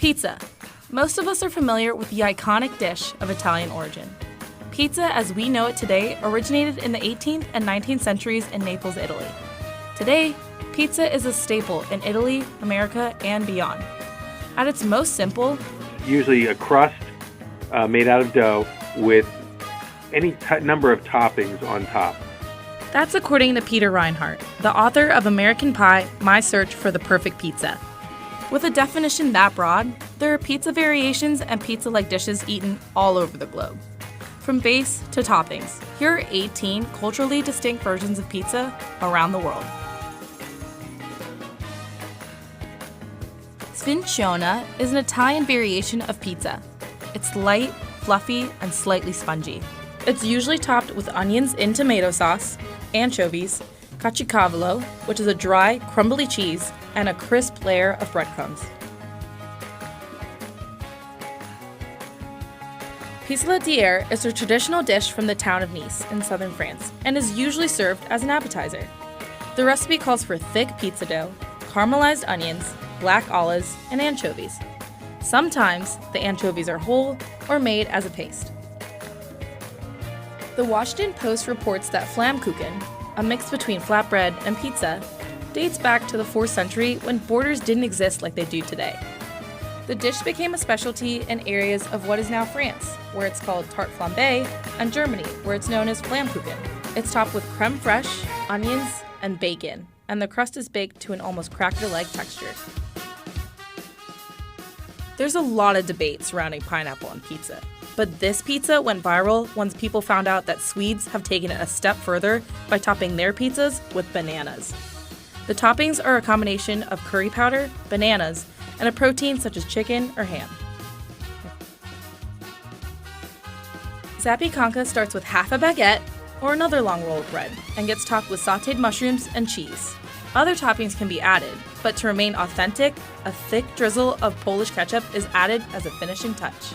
Pizza. Most of us are familiar with the iconic dish of Italian origin. Pizza, as we know it today, originated in the 18th and 19th centuries in Naples, Italy. Today, pizza is a staple in Italy, America, and beyond. At its most simple, usually a crust made out of dough with any number of toppings on top. That's according to Peter Reinhardt, the author of American Pie, My Search for the Perfect Pizza. With a definition that broad, there are pizza variations and pizza-like dishes eaten all over the globe. From base to toppings, here are 18 culturally distinct versions of pizza around the world. Sfinciona is an Italian variation of pizza. It's light, fluffy, and slightly spongy. It's usually topped with onions in tomato sauce, anchovies, caciocavallo, which is a dry, crumbly cheese, and a crisp layer of breadcrumbs. Pissolatiere is a traditional dish from the town of Nice in southern France and is usually served as an appetizer. The recipe calls for thick pizza dough, caramelized onions, black olives, and anchovies. Sometimes the anchovies are whole or made as a paste. The Washington Post reports that Flammkuchen, a mix between flatbread and pizza, dates back to the 4th century when borders didn't exist like they do today. The dish became a specialty in areas of what is now France, where it's called tarte flambée, and Germany, where it's known as Flammkuchen. It's topped with creme fraiche, onions, and bacon, and the crust is baked to an almost cracker-like texture. There's a lot of debate surrounding pineapple on pizza, but this pizza went viral once people found out that Swedes have taken it a step further by topping their pizzas with bananas. The toppings are a combination of curry powder, bananas, and a protein such as chicken or ham. Zapiekanka starts with half a baguette or another long roll of bread and gets topped with sautéed mushrooms and cheese. Other toppings can be added, but to remain authentic, a thick drizzle of Polish ketchup is added as a finishing touch.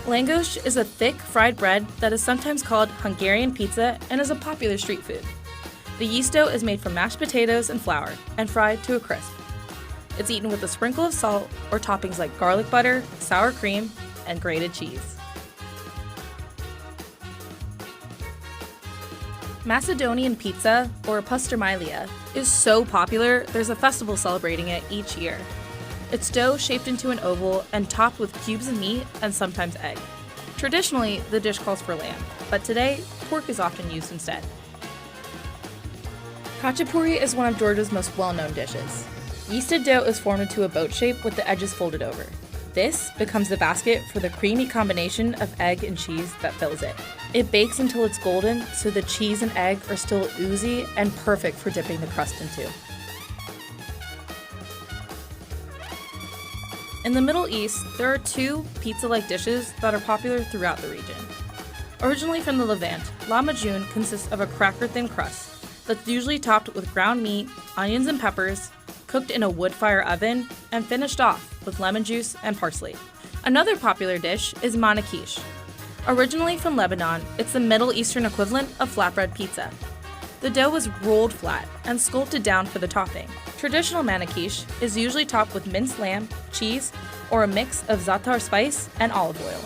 Langosz is a thick, fried bread that is sometimes called Hungarian pizza and is a popular street food. The yeast dough is made from mashed potatoes and flour and fried to a crisp. It's eaten with a sprinkle of salt or toppings like garlic butter, sour cream, and grated cheese. Macedonian pizza, or pastermilia, is so popular there's a festival celebrating it each year. It's dough shaped into an oval and topped with cubes of meat and sometimes egg. Traditionally, the dish calls for lamb, but today, pork is often used instead. Khachapuri is one of Georgia's most well-known dishes. Yeasted dough is formed into a boat shape with the edges folded over. This becomes the basket for the creamy combination of egg and cheese that fills it. It bakes until it's golden, so the cheese and egg are still oozy and perfect for dipping the crust into. In the Middle East, there are two pizza-like dishes that are popular throughout the region. Originally from the Levant, lahmacun consists of a cracker-thin crust that's usually topped with ground meat, onions and peppers, cooked in a wood-fire oven, and finished off with lemon juice and parsley. Another popular dish is manakish. Originally from Lebanon, it's the Middle Eastern equivalent of flatbread pizza. The dough is rolled flat and sculpted down for the topping. Traditional manakish is usually topped with minced lamb, cheese, or a mix of za'atar spice and olive oil.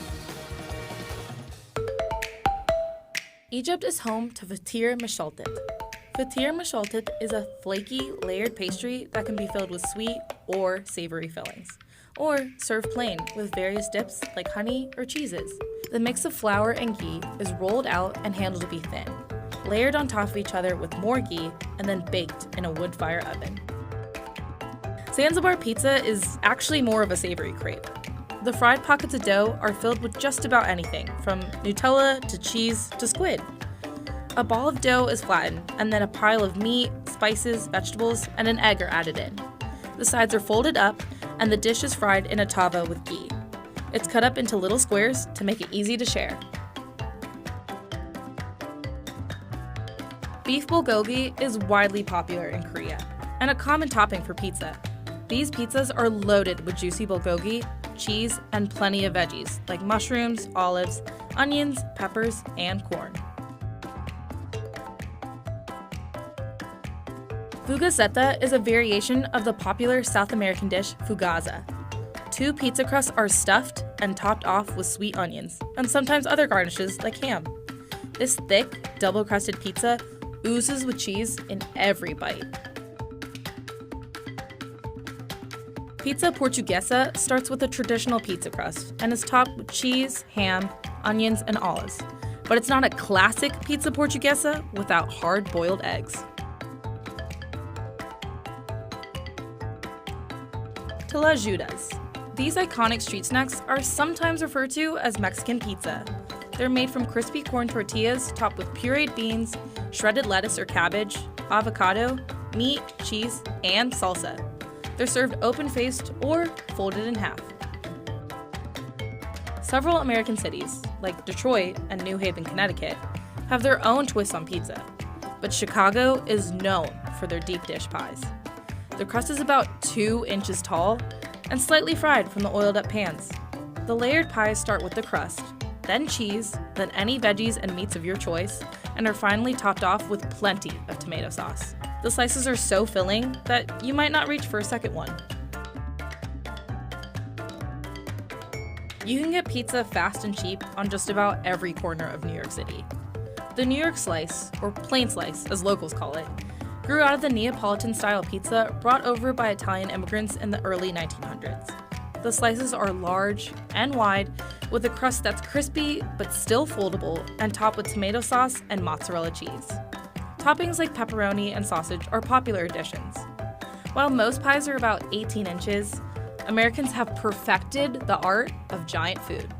Egypt is home to fatir mashaltat. Fatir mashaltat is a flaky, layered pastry that can be filled with sweet or savory fillings, or served plain with various dips like honey or cheeses. The mix of flour and ghee is rolled out and handled to be thin, layered on top of each other with more ghee, and then baked in a wood-fire oven. Zanzibar pizza is actually more of a savory crepe. The fried pockets of dough are filled with just about anything, from Nutella to cheese to squid. A ball of dough is flattened, and then a pile of meat, spices, vegetables, and an egg are added in. The sides are folded up, and the dish is fried in a tava with ghee. It's cut up into little squares to make it easy to share. Beef bulgogi is widely popular in Korea, and a common topping for pizza. These pizzas are loaded with juicy bulgogi, cheese, and plenty of veggies like mushrooms, olives, onions, peppers, and corn. Fugaceta is a variation of the popular South American dish fugaza. 2 pizza crusts are stuffed and topped off with sweet onions, and sometimes other garnishes like ham. This thick, double-crusted pizza oozes with cheese in every bite. Pizza Portuguesa starts with a traditional pizza crust and is topped with cheese, ham, onions, and olives. But it's not a classic pizza Portuguesa without hard-boiled eggs. Tlayudas. These iconic street snacks are sometimes referred to as Mexican pizza. They're made from crispy corn tortillas topped with pureed beans, shredded lettuce or cabbage, avocado, meat, cheese, and salsa. They're served open-faced or folded in half. Several American cities, like Detroit and New Haven, Connecticut, have their own twist on pizza, but Chicago is known for their deep dish pies. The crust is about 2 inches tall and slightly fried from the oiled up pans. The layered pies start with the crust, then cheese, then any veggies and meats of your choice, and are finally topped off with plenty of tomato sauce. The slices are so filling that you might not reach for a second one. You can get pizza fast and cheap on just about every corner of New York City. The New York slice, or plain slice as locals call it, grew out of the Neapolitan-style pizza brought over by Italian immigrants in the early 1900s. The slices are large and wide, with a crust that's crispy but still foldable and topped with tomato sauce and mozzarella cheese. Toppings like pepperoni and sausage are popular additions. While most pies are about 18 inches, Americans have perfected the art of giant food.